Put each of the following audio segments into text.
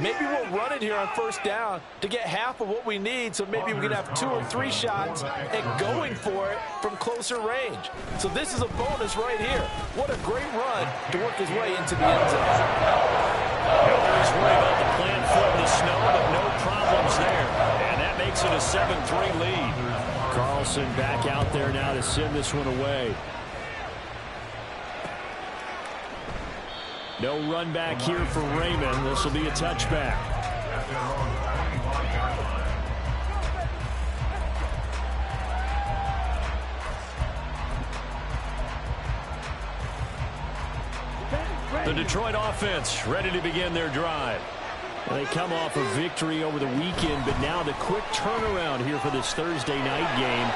maybe we'll run it here on first down to get half of what we need, so maybe we can have 2 or 3 shots and going for it from closer range. So this is a bonus right here. What a great run to work his way into the end zone. He's worried about the plant foot in the snow, but no problems there. And that makes it a 7-3 lead. Carlson back out there now to send this one away. No run back here for Raymond. This will be a touchback. The Detroit offense ready to begin their drive. They come off a victory over the weekend, but now the quick turnaround here for this Thursday night game.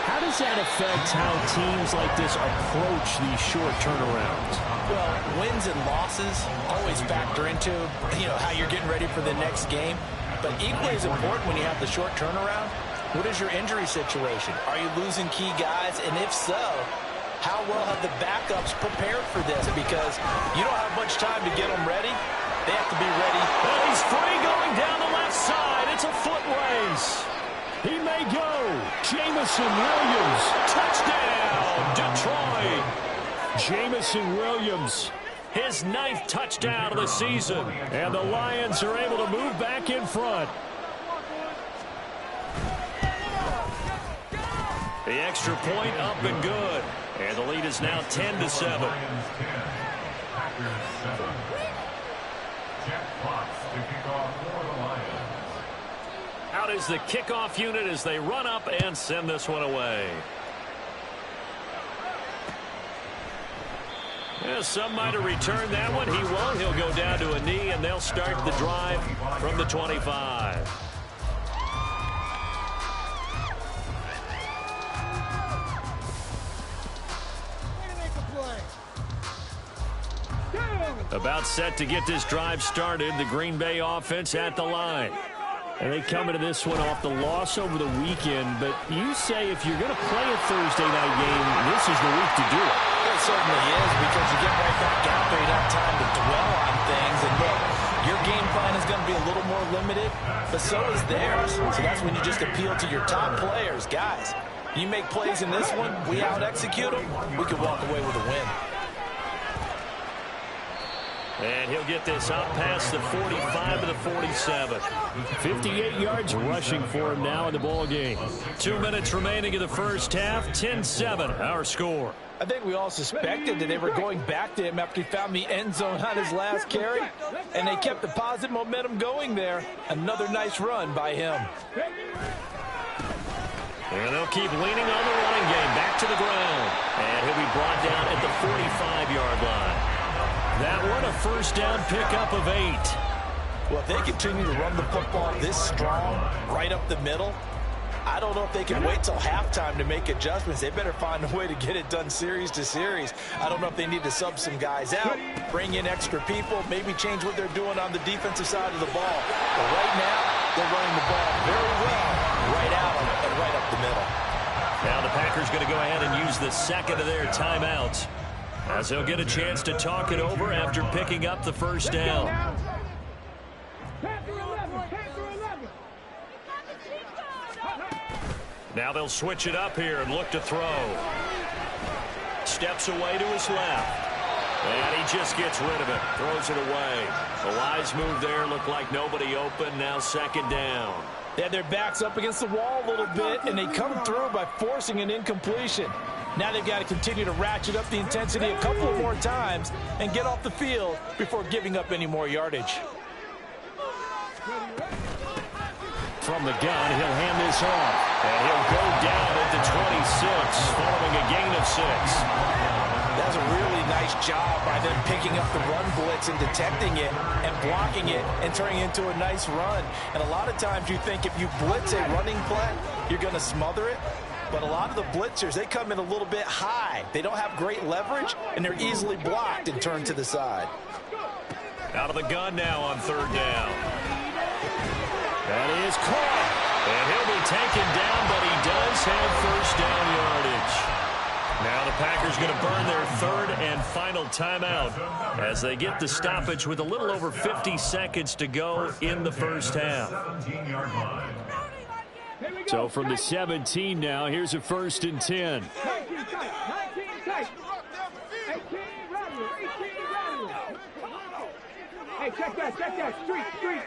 How does that affect how teams like this approach these short turnarounds? Well, wins and losses always factor into, how you're getting ready for the next game. But equally as important when you have the short turnaround, what is your injury situation? Are you losing key guys? And if so, how well have the backups prepared for this? Because you don't have much time to get them ready. They have to be ready. Well, he's free going down the left side. It's a foot race. He may go. Jamison Williams. Touchdown, Detroit. Jamison Williams, his 9th touchdown of the season. And the Lions are able to move back in front. The extra point up and good. And the lead is now 10-7. Out is the kickoff unit as they run up and send this one away. Yeah, some might have returned that one. He won't. He'll go down to a knee, and they'll start the drive from the 25. About set to get this drive started. The Green Bay offense at the line. And they come into this one off the loss over the weekend. But you say if you're going to play a Thursday night game, this is the week to do it. It certainly is, because you get right back out there. You don't have time to dwell on things. And look, your game plan is going to be a little more limited, but so is theirs. So that's when you just appeal to your top players. Guys, you make plays in this one, we out-execute them, we can walk away with a win. And he'll get this up past the 45 to the 47. 58 yards rushing for him now in the ball game. 2 minutes remaining in the first half. 10-7, our score. I think we all suspected that they were going back to him after he found the end zone on his last carry, and they kept the positive momentum going there. Another nice run by him. And they'll keep leaning on the running game back to the ground. And he'll be brought down at the 45-yard line. That one a first down pickup of 8. Well, if they continue to run the football this strong, right up the middle, I don't know if they can wait till halftime to make adjustments. They better find a way to get it done series to series. I don't know if they need to sub some guys out, bring in extra people, maybe change what they're doing on the defensive side of the ball. But right now, they're running the ball very well, right out and right up the middle. Now the Packers going to go ahead and use the second of their timeouts, as they'll get a chance to talk it over after picking up the first down. Now they'll switch it up here and look to throw. Steps away to his left. And he just gets rid of it. Throws it away. A wise move there. Looked like nobody open. Now second down. They had their backs up against the wall a little bit, and they come through by forcing an incompletion. Now they've got to continue to ratchet up the intensity a couple of more times and get off the field before giving up any more yardage. From the gun, he'll hand this off. And he'll go down at the 26, following a gain of 6. That was a really nice job by them picking up the run blitz and detecting it and blocking it and turning it into a nice run. And a lot of times you think if you blitz a running play, you're going to smother it. But a lot of the blitzers, they come in a little bit high. They don't have great leverage, and they're easily blocked and turned to the side. Out of the gun now on third down. That is caught. And he'll be taken down, but he does have first down yardage. Now the Packers going to burn their third and final timeout as they get the stoppage with a little over 50 seconds to go in the first half. So from the 17 now, here's a 1st and 10. 19 tight. 18 run. 18 run. Hey, check that. Street.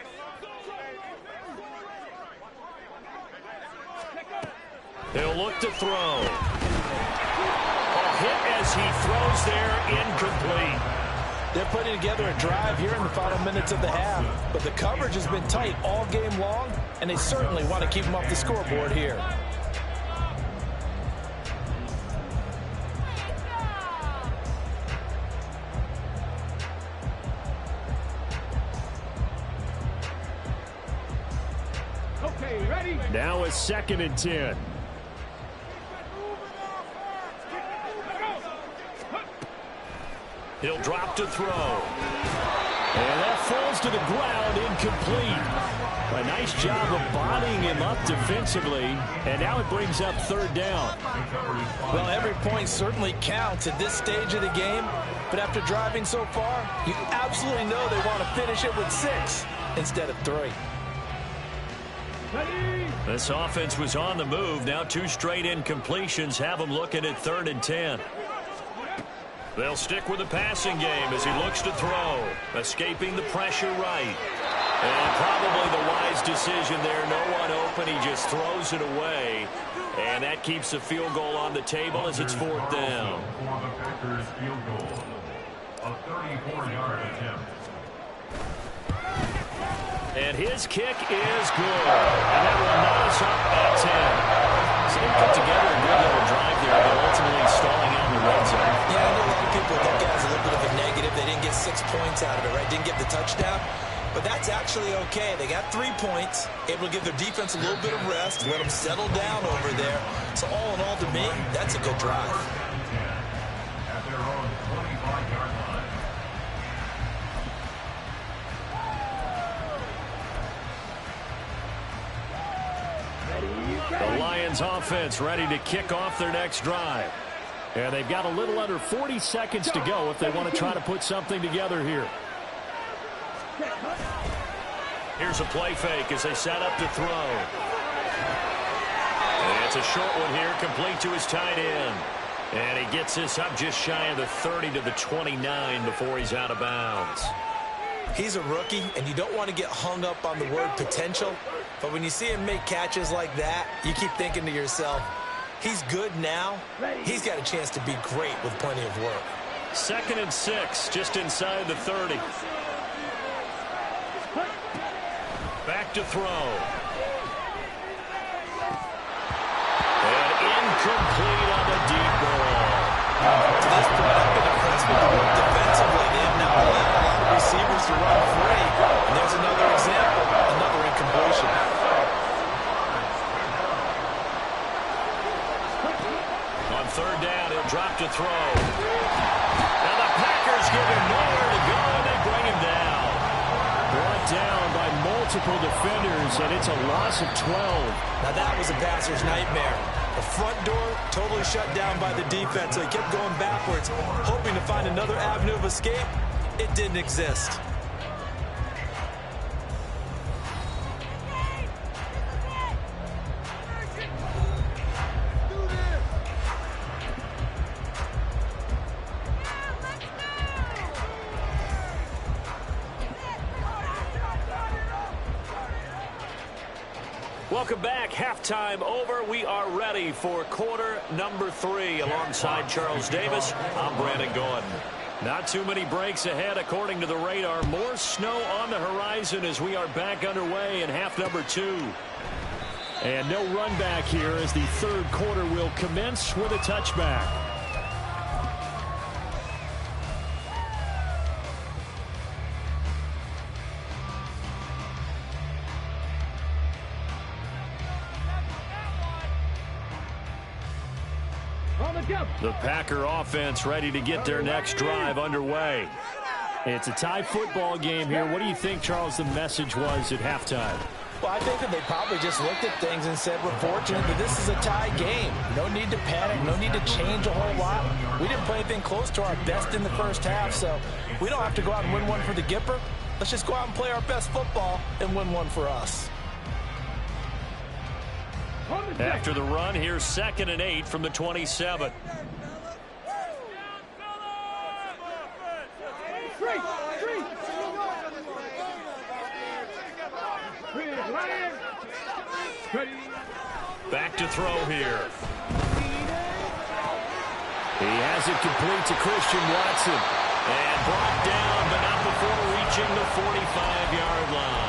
He'll look to throw. A hit as he throws there, incomplete. They're putting together a drive here in the final minutes of the half, but the coverage has been tight all game long, and they certainly want to keep them off the scoreboard here. Okay, ready? Now a 2nd and 10. He'll drop to throw. And that falls to the ground, incomplete. A nice job of bodying him up defensively, and now it brings up 3rd down. Well, every point certainly counts at this stage of the game, but after driving so far, you absolutely know they want to finish it with 6 instead of 3. This offense was on the move. Now 2 straight incompletions have them looking at 3rd and 10. They'll stick with the passing game as he looks to throw. Escaping the pressure right. And probably the wise decision there. No one open. He just throws it away. And that keeps the field goal on the table as it's 4th down. For the Packers field goal, a 34-yard attempt. And his kick is good. And that will knot us up at 10. So they put together a good little drive there, but ultimately stalling out in the red zone. Yeah, I know a lot of people look at it as a little bit of a negative. They didn't get 6 points out of it, right? Didn't get the touchdown. But that's actually okay. They got 3 points, able to give their defense a little bit of rest, let them settle down over there. So all in all, to me, that's a good drive. At their own 25-yard line. The Lions offense ready to kick off their next drive. And they've got a little under 40 seconds to go if they want to try to put something together here. Here's a play fake as they set up to throw. And it's a short one here, complete to his tight end. And he gets this up just shy of the 30 to the 29 before he's out of bounds. He's a rookie, and you don't want to get hung up on the word potential. But when you see him make catches like that, you keep thinking to yourself, he's good now. He's got a chance to be great with plenty of work. 2nd and 6, just inside the 30. Back to throw. And incomplete on the deep ball. To this point, I've been impressed with the work defensively. They have now allowed a lot of receivers to run free. And there's another example, another incompletion. On 3rd down, he'll drop to throw. Now the Packers give him nowhere to go, and they bring him down. Brought down by multiple defenders, and it's a loss of 12. Now that was a passer's nightmare. The front door totally shut down by the defense, so he kept going backwards, hoping to find another avenue of escape. It didn't exist. Welcome back. Halftime over. We are ready for quarter number 3. Alongside Charles Davis, I'm Brandon Gordon. Not too many breaks ahead according to the radar. More snow on the horizon as we are back underway in half number 2. And no run back here as the 3rd quarter will commence with a touchback. The Packer offense ready to get their next drive underway. It's a tie football game here. What do you think, Charles, the message was at halftime? Well, I think that they probably just looked at things and said, we're fortunate that this is a tie game. No need to panic, no need to change a whole lot. We didn't play anything close to our best in the first half, so we don't have to go out and win one for the Gipper. Let's just go out and play our best football and win one for us. After the run, here's 2nd and 8 from the 27. Back to throw here. He has it complete to Christian Watson. And brought down, but not before reaching the 45-yard line.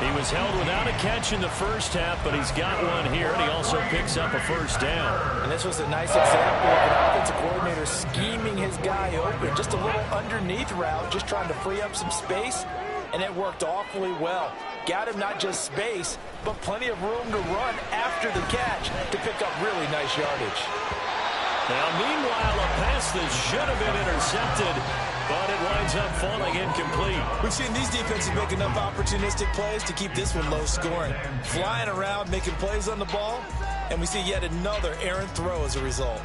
He was held without a catch in the first half, but he's got one here, and he also picks up a first down. And this was a nice example of an offensive coordinator scheming his guy open. Just a little underneath route, just trying to free up some space, and it worked awfully well. Got him not just space, but plenty of room to run after the catch to pick up really nice yardage. Now, meanwhile, a pass that should have been intercepted, but it winds up falling incomplete. We've seen these defenses make enough opportunistic plays to keep this one low scoring. Flying around, making plays on the ball, and we see yet another errant throw as a result.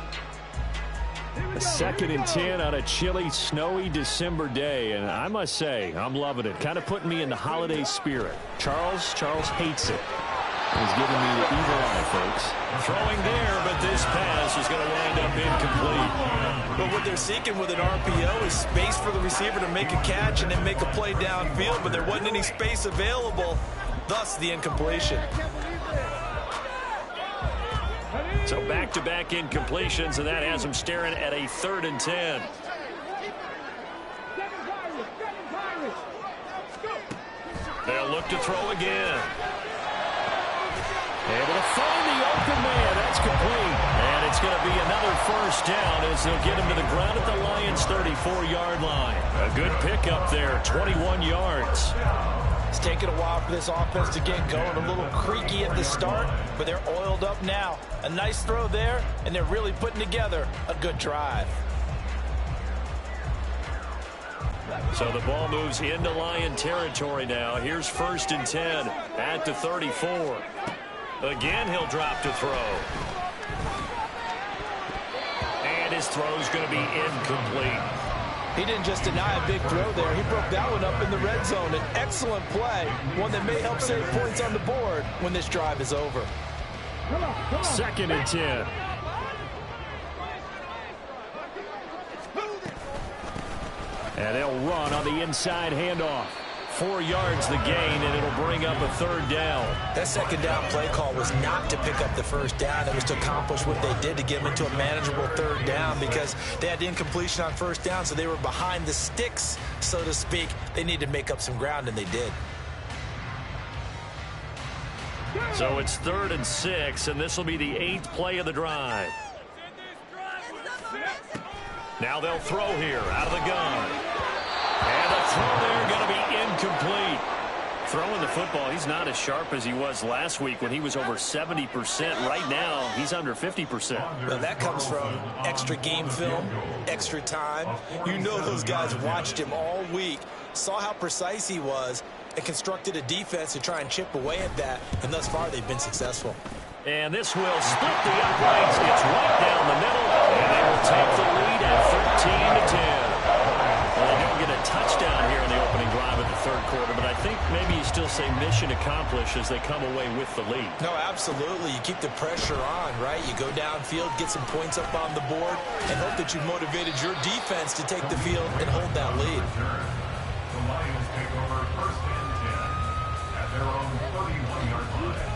A 2nd and 10 on a chilly, snowy December day, and I must say, I'm loving it. Kind of putting me in the holiday spirit. Charles hates it. He's giving me the evil eye, folks. Throwing there, but this pass is going to wind up incomplete. But what they're seeking with an RPO is space for the receiver to make a catch and then make a play downfield, but there wasn't any space available, thus the incompletion. So back-to-back incompletions, and that has him staring at a 3rd and 10. They'll look to throw again. Able to find the open man. That's complete. And it's going to be another first down as they'll get him to the ground at the Lions' 34-yard line. A good pickup there, 21 yards. It's taken a while for this offense to get going. A little creaky at the start, but they're oiled up now. A nice throw there, and they're really putting together a good drive. So the ball moves into Lion territory now. Here's 1st and 10 at the 34. Again, he'll drop to throw. And his throw's going to be incomplete. He didn't just deny a big throw there. He broke that one up in the red zone. An excellent play, one that may help save points on the board when this drive is over. 2nd and 10. And they'll run on the inside handoff. 4 yards the gain, and it'll bring up a 3rd down. That 2nd down play call was not to pick up the 1st down. It was to accomplish what they did to get them into a manageable 3rd down because they had the incompletion on 1st down, so they were behind the sticks, so to speak. They needed to make up some ground, and they did. So it's 3rd and 6, and this will be the 8th play of the drive. Now they'll throw here out of the gun. And the throw there going to be incomplete. Throwing the football, he's not as sharp as he was last week when he was over 70%. Right now, he's under 50%. Well, that comes from extra game film, extra time. You know those guys watched him all week, saw how precise he was, and constructed a defense to try and chip away at that. And thus far, they've been successful. And this will split the uprights. It's right down the middle, and they will take the lead at 13-10. Well, they don't get a touchdown here in the opening drive of the 3rd quarter, but I think maybe you still say mission accomplished as they come away with the lead. No, absolutely. You keep the pressure on, right? You go downfield, get some points up on the board, and hope that you motivated your defense to take the field and hold that lead. The Lions take over 1st and 10 at their own 31-yard line.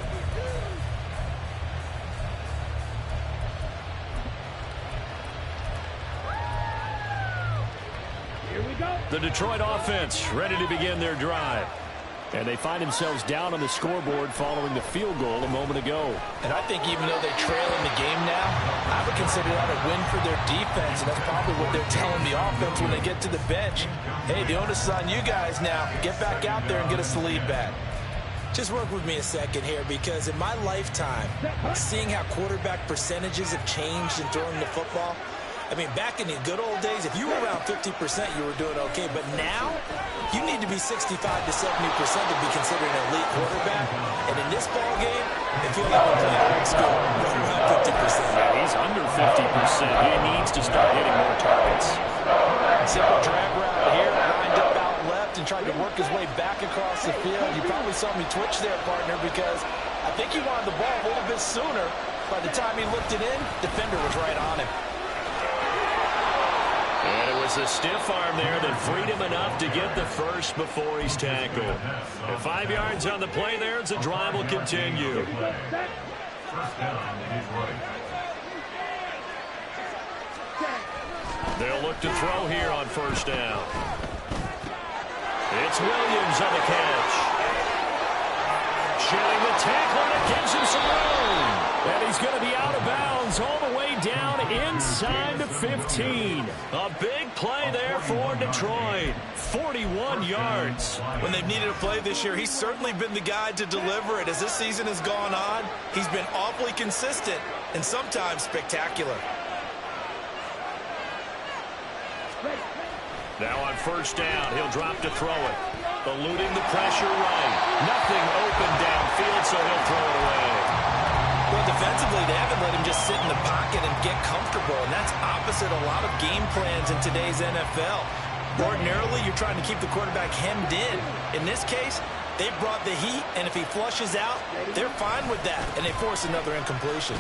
The Detroit offense ready to begin their drive. And they find themselves down on the scoreboard following the field goal a moment ago. And I think even though they trail in the game now, I would consider that a win for their defense, and that's probably what they're telling the offense when they get to the bench. Hey, the onus is on you guys now. Get back out there and get us the lead back. Just work with me a second here, because in my lifetime, seeing how quarterback percentages have changed in throwing the football, I mean, back in the good old days, if you were around 50%, you were doing okay. But now, you need to be 65 to 70% to be considered an elite quarterback. And in this ball game, if you're like playing old school, you're around 50%. Yeah, he's under 50%. He needs to start hitting more targets. Simple drag route here, lined up out left and tried to work his way back across the field. You probably saw me twitch there, partner, because I think he wanted the ball a little bit sooner. By the time he looked it in, defender was right on him. And it was a stiff arm there that freed him enough to get the first before he's tackled. And 5 yards on the play there as the drive will continue. First down, Detroit. They'll look to throw here on first down. It's Williams on the catch. Shedding the tackle, and it gives him some room. And he's going to be out of bounds all the way down inside the 15. A big play there for Detroit. 41 yards. When they've needed a play this year, he's certainly been the guy to deliver it. As this season has gone on, he's been awfully consistent and sometimes spectacular. Now on first down, he'll drop to throw it. Eluding the pressure right. Nothing open downfield, so he'll throw it away. Well, defensively, they haven't let him just sit in the pocket and get comfortable, and that's opposite a lot of game plans in today's NFL. Ordinarily, you're trying to keep the quarterback hemmed in. In this case, they brought the heat, and if he flushes out, they're fine with that, and they force another incompletion.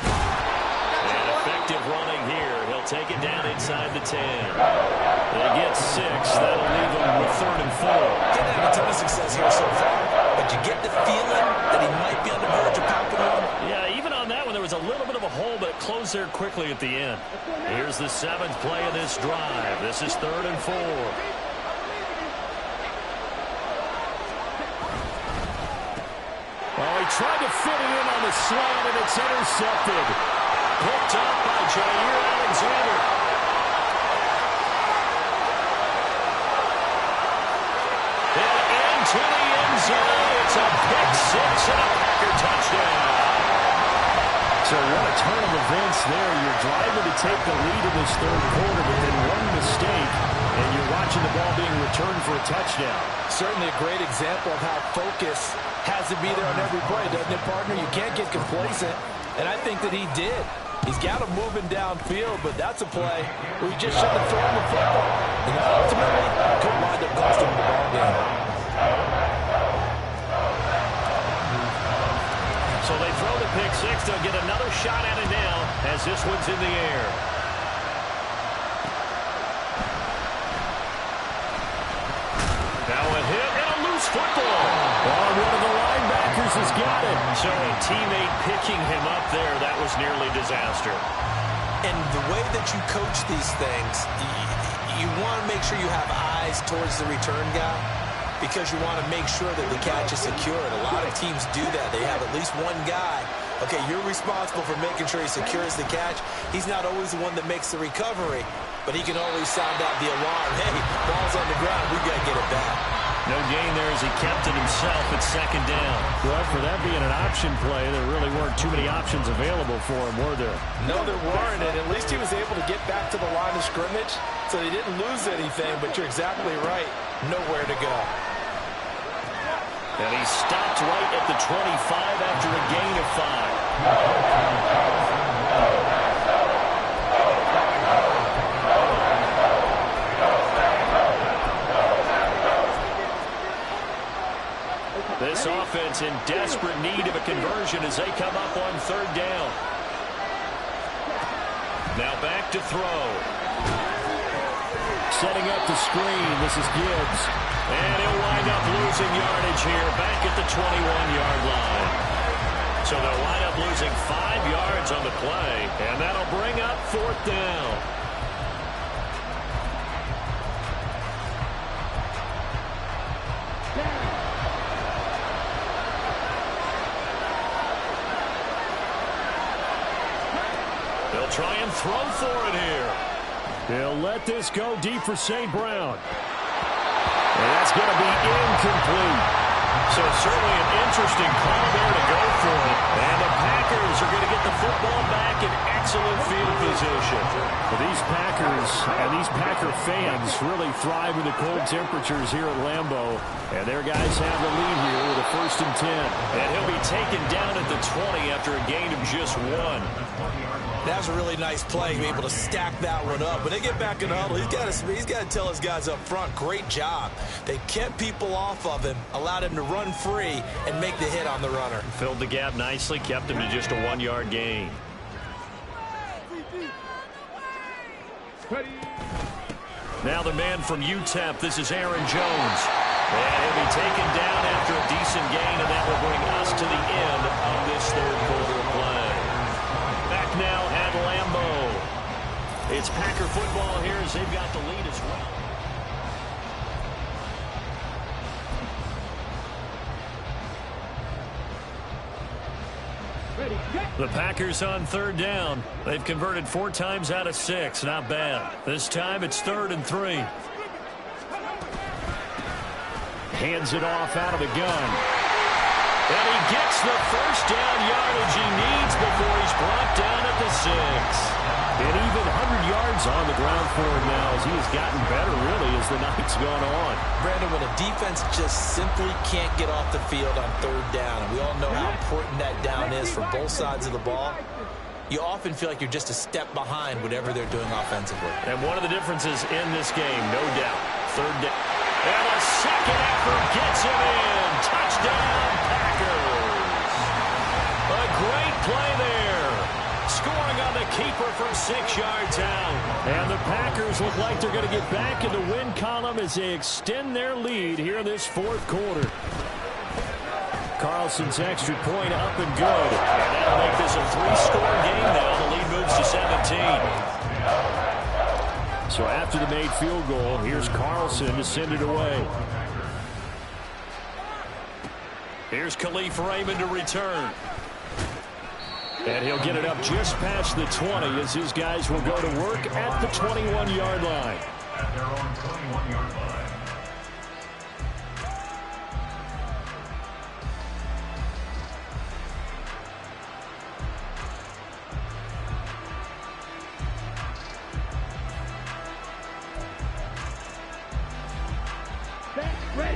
And effective running here. He'll take it down inside the 10. They get 6. That'll leave them with 3rd and 4. Didn't have a ton of success here so far, but you get the feeling that he might be on the verge of popping one. Yeah, even on that one, there was a little bit of a hole, but it closed there quickly at the end. Here's the 7th play of this drive. This is 3rd and 4. Oh, he tried to fit it in on the slant, and it's intercepted. Picked up by Jair Alexander. And into the end zone. It's a pick 6 and a Packer touchdown. So what a turn of events there. You're driving to take the lead in this 3rd quarter, but then one mistake, and you're watching the ball being returned for a touchdown. Certainly a great example of how focus has to be there on every play, doesn't it, partner? You can't get complacent, and I think that he did. He's got him moving downfield, but that's a play where he just shouldn't have thrown the football. And ultimately, could wind up costing him the ball game. So they throw the pick 6. They'll get another shot at it now as this one's in the air. Now a hit and a loose football. Oh, one of the linebackers has got it. So a teammate picking him up there, that was nearly disaster. And the way that you coach these things, you want to make sure you have eyes towards the return guy because you want to make sure that the catch is secured. A lot of teams do that. They have at least one guy. Okay, you're responsible for making sure he secures the catch. He's not always the one that makes the recovery, but he can always sound out the alarm. Hey, ball's on the ground. We got to get it back. No gain there as he kept it himself at 2nd down. Well, for that being an option play, there really weren't too many options available for him, were there? No, there weren't, and at least he was able to get back to the line of scrimmage, so he didn't lose anything, but you're exactly right. Nowhere to go. And he stopped right at the 25 after a gain of 5. This offense in desperate need of a conversion as they come up on 3rd down. Now back to throw. Setting up the screen. This is Gibbs. And he'll wind up losing yardage here back at the 21-yard line. So they'll wind up losing 5 yards on the play, and that'll bring up 4th down. They'll try and throw for it here. They'll let this go deep for St. Brown. And that's going to be incomplete. So certainly an interesting call there to go for it. And the Packers are going to get the football back in excellent field position. Well, these Packers and these Packer fans really thrive in the cold temperatures here at Lambeau. And their guys have the lead here with a 1st and 10. And he'll be taken down at the 20 after a gain of just 1. That was a really nice play, be able to stack that one up. When they get back in the huddle, he's got to tell his guys up front, great job. They kept people off of him, allowed him to run free and make the hit on the runner. Filled the gap nicely, kept him to just a 1-yard gain. Now the man from UTEP, this is Aaron Jones. And he'll be taken down after a decent gain, and that will bring us to the end of this 3rd quarter of play. Back now at Lambeau. It's Packer football here as they've got the lead as well. The Packers on 3rd down. They've converted 4 times out of 6. Not bad. This time it's 3rd and 3. Hands it off out of the gun. And he gets the 1st down yardage he needs before he's brought down at the 6. And even 100 yards on the ground for him now as he has gotten better, really, as the night's gone on. Brandon, when a defense just simply can't get off the field on 3rd down, and we all know how important that down is for both sides of the ball, you often feel like you're just a step behind whatever they're doing offensively. And one of the differences in this game, no doubt, 3rd down. And a second effort gets him in. Touchdown, Packers. A great play there. Scoring on the keeper from 6 yards out. And the Packers look like they're going to get back in the win column as they extend their lead here in this 4th quarter. Carlson's extra point up and good. And that'll make this a 3-score game now. The lead moves to 17. So after the made field goal, here's Carlson to send it away. Here's Khalif Raymond to return. And he'll get it up just past the 20 as his guys will go to work at the 21-yard line. At their own 21-yard line.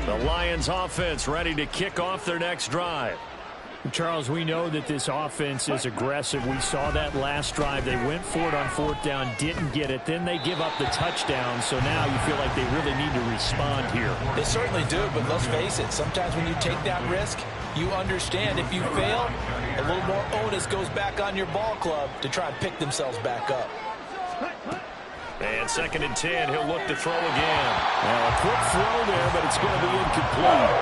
The Lions offense ready to kick off their next drive. Charles, we know that this offense is aggressive. We saw that last drive. They went for it on 4th down, didn't get it. Then they give up the touchdown. So now you feel like they really need to respond here. They certainly do, but let's face it. Sometimes when you take that risk, you understand if you fail, a little more onus goes back on your ball club to try and pick themselves back up. And 2nd and 10, he'll look to throw again. Well, a quick throw there, but it's going to be incomplete.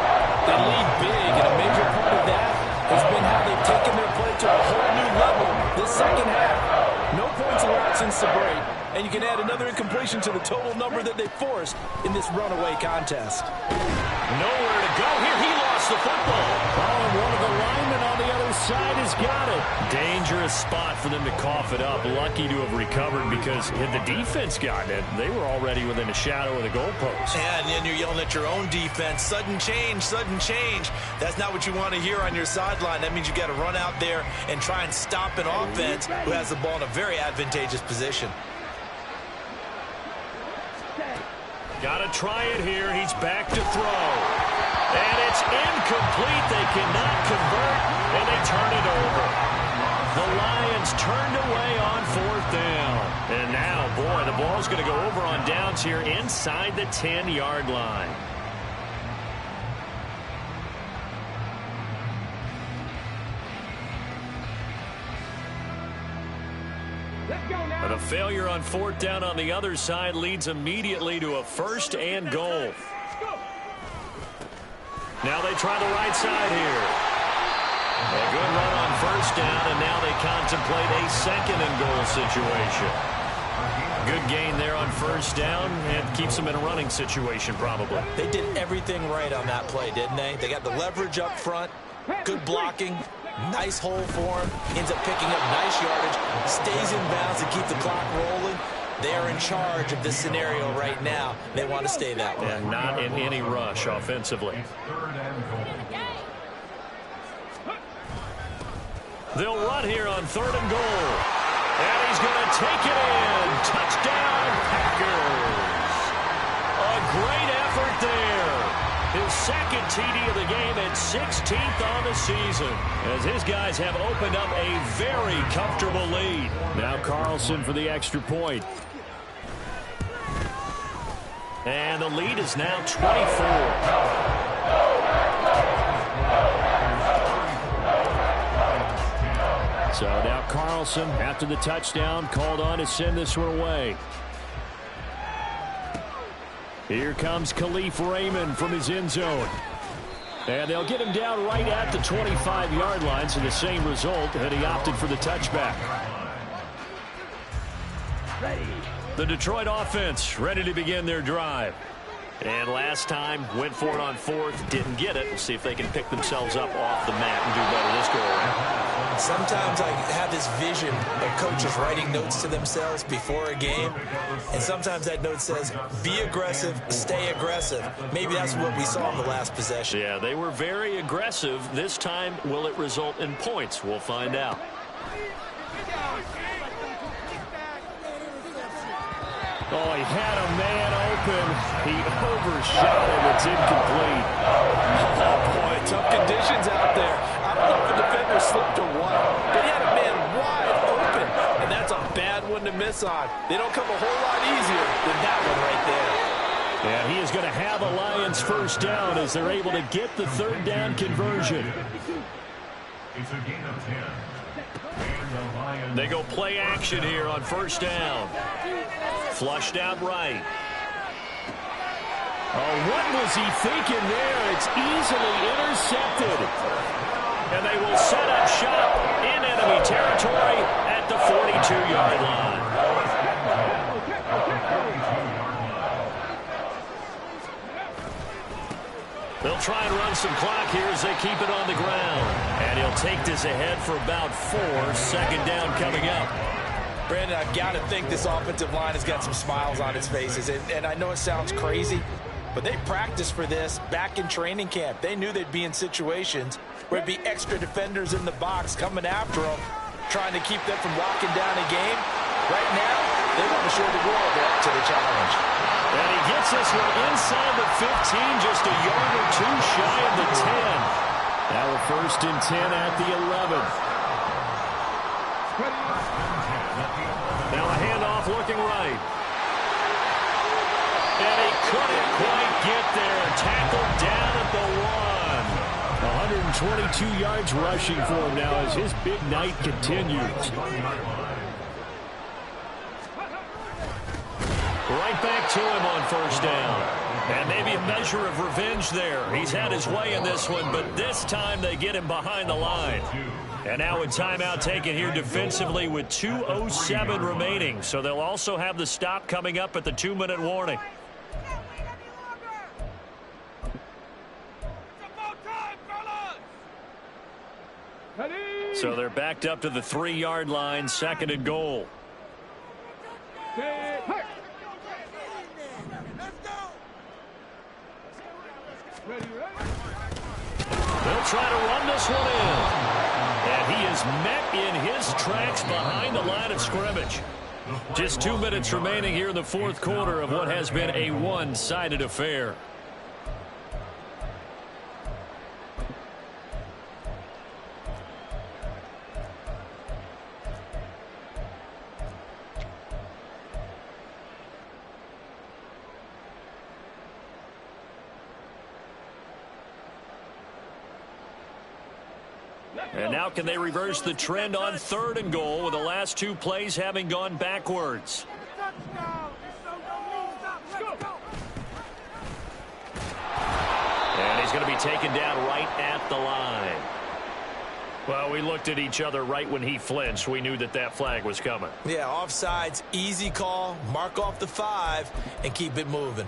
They lead big, and a major part of that has been how they've taken their play to a whole new level this 2nd half. No points allowed since the break, and you can add another incompletion to the total number that they forced in this runaway contest. Nowhere to go here. He lost the football. Oh, and one of the linemen on the other side has got it. Dangerous spot for them to cough it up. Lucky to have recovered because had the defense gotten it, they were already within a shadow of the goalpost. Yeah, and then you're yelling at your own defense. Sudden change, sudden change. That's not what you want to hear on your sideline. That means you got to run out there and try and stop an offense who has the ball in a very advantageous position. Got to try it here. He's back to throw. And it's incomplete. They cannot convert, and they turn it over. The Lions turned away on 4th down. And now, boy, the ball's going to go over on downs here inside the 10-yard line. But a failure on 4th down on the other side leads immediately to a 1st and goal. Now they try the right side here. A good run on 1st down, and now they contemplate a 2nd and goal situation. Good gain there on 1st down, and keeps them in a running situation probably. They did everything right on that play, didn't they? They got the leverage up front, good blocking, nice hole for him, ends up picking up nice yardage, stays in bounds to keep the clock rolling. They're in charge of this scenario right now. They want to stay that way. And not in any rush offensively. They'll run here on 3rd and goal. And he's going to take it in. Touchdown, Packers. A great effort there. His second TD of the game and 16th on the season, as his guys have opened up a very comfortable lead. Now Carlson for the extra point. And the lead is now 24. So now Carlson, after the touchdown, called on to send this one away. Here comes Khalif Raymond from his end zone. And they'll get him down right at the 25-yard line, so the same result, and he opted for the touchback. The Detroit offense ready to begin their drive. And last time, went for it on 4th, didn't get it. We'll see if they can pick themselves up off the mat and do better this go-around. Sometimes I have this vision of coaches writing notes to themselves before a game, and sometimes that note says, be aggressive, stay aggressive. Maybe that's what we saw in the last possession. Yeah, they were very aggressive. This time, will it result in points? We'll find out. Oh, he had a man open. He overshot it. It's incomplete. Oh, boy, tough conditions out there. I don't know if the defender slipped or what, but he had a man wide open, and that's a bad one to miss on. They don't come a whole lot easier than that one right there. And he is going to have a Lions first down as they're able to get the 3rd down conversion. It's a gain of 10. They go play action here on 1st down. Flushed out right. Oh, what was he thinking there? It's easily intercepted. And they will set up shop in enemy territory at the 42-yard line. They'll try and run some clock here as they keep it on the ground. And he'll take this ahead for about 4. 2nd down coming up. Brandon, I've got to think this offensive line has got some smiles on its faces. And I know it sounds crazy, but they practiced for this back in training camp. They knew they'd be in situations where it'd be extra defenders in the box coming after them, trying to keep them from locking down a game. Right now, they want to show the world they're up to the challenge. And he gets this one inside the 15, just a yard or 2 shy of the 10. Now a 1st and 10 at the 11. Now a handoff looking right. And he couldn't quite get there. Tackled down at the 1. 122 yards rushing for him now as his big night continues. Right back to him on 1st down. And maybe a measure of revenge there. He's had his way in this one, but this time they get him behind the line. And now a timeout taken here defensively with 2:07 remaining. So they'll also have the stop coming up at the 2-minute warning. So they're backed up to the 3-yard line, 2nd and goal. They'll try to run this one in. And he is met in his tracks behind the line of scrimmage. Just 2 minutes remaining here in the 4th quarter of what has been a one-sided affair. And now can they reverse the trend on 3rd and goal with the last 2 plays having gone backwards? And he's going to be taken down right at the line. Well, we looked at each other right when he flinched. We knew that that flag was coming. Yeah, offsides, easy call, mark off the 5, and keep it moving.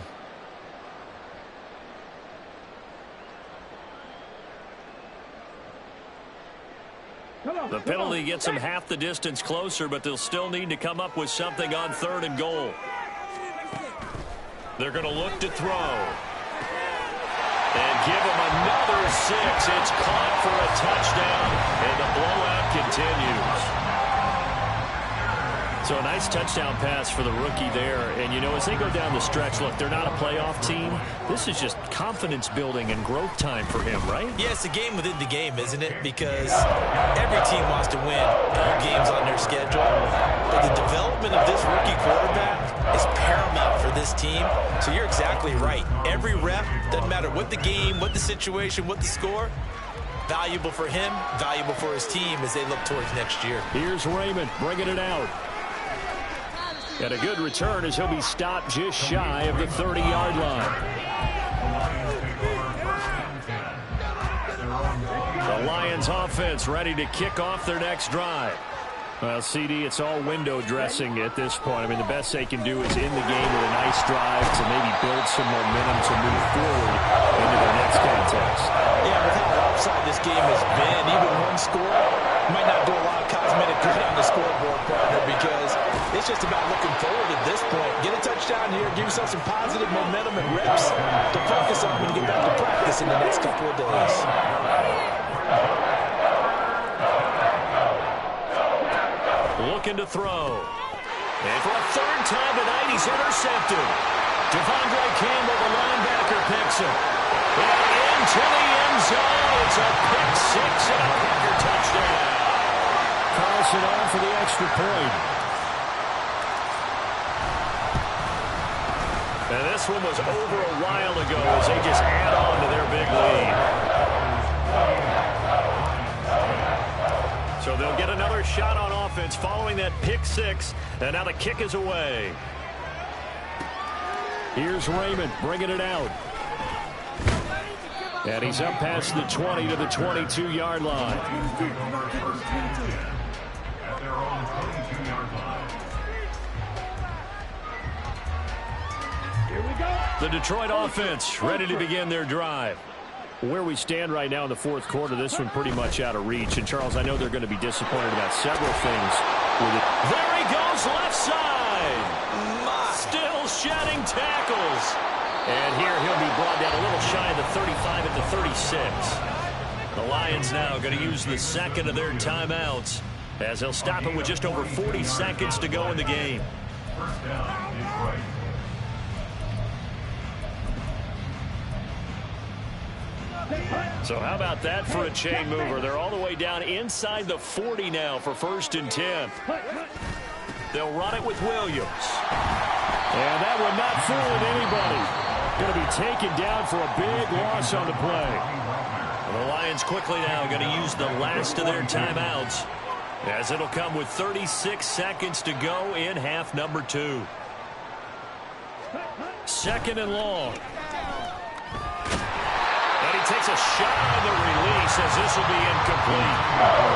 The penalty gets them half the distance closer, but they'll still need to come up with something on 3rd and goal. They're going to look to throw. And give him another 6. It's caught for a touchdown, and the blowout continues. So a nice touchdown pass for the rookie there. And, you know, as they go down the stretch, look, they're not a playoff team. This is just confidence building and growth time for him, right? Yeah, it's a game within the game, isn't it? Because every team wants to win all games on their schedule. But the development of this rookie quarterback is paramount for this team. So you're exactly right. Every rep, doesn't matter what the game, what the situation, what the score, valuable for him, valuable for his team as they look towards next year. Here's Raymond bringing it out. And a good return as he'll be stopped just shy of the 30-yard line. The Lions offense ready to kick off their next drive. Well, CD, it's all window dressing at this point. I mean, the best they can do is in the game with a nice drive to maybe build some momentum to move forward into the next contest. Yeah, with how offside this game has been, even one score might not do a lot of cosmetic good on the scoreboard, partner, because it's just about looking forward at this point. Get a touchdown here, give yourself some positive momentum and reps to focus on when you get back to practice in the next couple of days. Looking to throw. And for a 3rd time tonight, he's intercepted. Devondre Campbell, the linebacker, picks him. And into the end zone. It's a pick 6 and a Packer touchdown. Carlson on for the extra point. And this one was over a while ago as they just add on to their big lead. So they'll get another shot on offense following that pick 6, and now the kick is away. Here's Raymond bringing it out. And he's up past the 20 to the 22-yard line. At their own 22-yard line. Here we go. The Detroit offense ready to begin their drive. Where we stand right now in the 4th quarter, this one pretty much out of reach. And, Charles, I know they're going to be disappointed about several things with it. There he goes, left side. Still shedding tackles. And here he'll be brought down a little shy of the 35 at the 36. The Lions now going to use the 2nd of their timeouts as they'll stop it with just over 40 seconds to go in the game. First down, Detroit. So how about that for a chain mover? They're all the way down inside the 40 now for 1st and 10. They'll run it with Williams. And that one not fooling anybody. Going to be taken down for a big loss on the play. The Lions quickly now going to use the last of their timeouts as it'll come with 36 seconds to go in half number 2. 2nd and long. And he takes a shot on the release as this will be incomplete.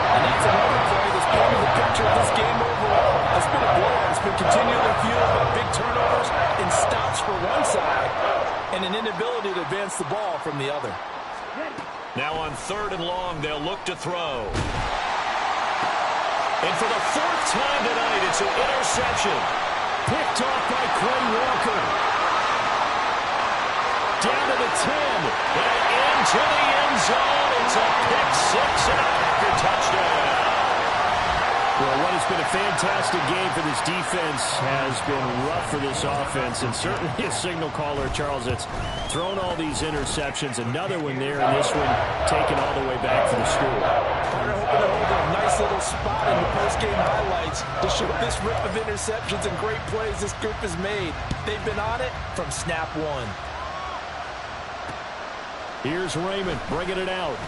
And that's another play that's painted the picture of this game overall. It's been a blowout. It's been continually fueled by big turnovers and stops for one side and an inability to advance the ball from the other. Now on 3rd and long, they'll look to throw. And for the 4th time tonight, it's an interception. Picked off by Quay Walker. Down to the 10. And into the end zone. It's a pick 6 and a Packer touchdown. Well, what has been a fantastic game for this defense has been rough for this offense, and certainly a signal caller, Charles, that's thrown all these interceptions. Another one there, and this one taken all the way back for the score. They're hoping to hold a nice little spot in the post-game highlights to show this rip of interceptions and great plays this group has made. They've been on it from snap 1. Here's Raymond bringing it out.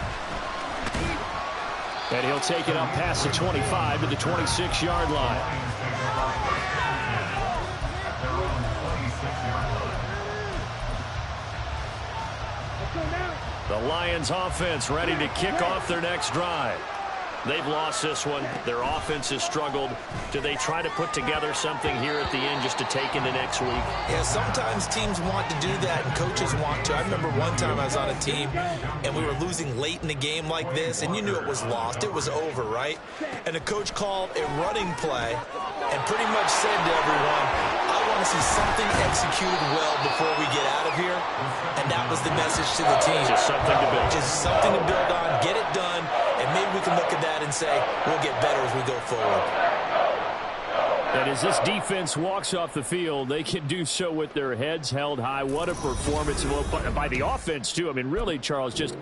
And he'll take it up past the 25 to the 26-yard line. The Lions offense ready to kick off their next drive. They've lost this one. Their offense has struggled. Do they try to put together something here at the end just to take into next week? Yeah, sometimes teams want to do that and coaches want to. I remember one time I was on a team and we were losing late in the game like this, and you knew it was lost. It was over, right? And the coach called a running play and pretty much said to everyone, I want to see something executed well before we get out of here. And that was the message to the team. Just something to build. Just something to build on, get it done, and maybe we can look at that and say, we'll get better as we go forward. And as this defense walks off the field, they can do so with their heads held high. What a performance by the offense, too. I mean, really, Charles, just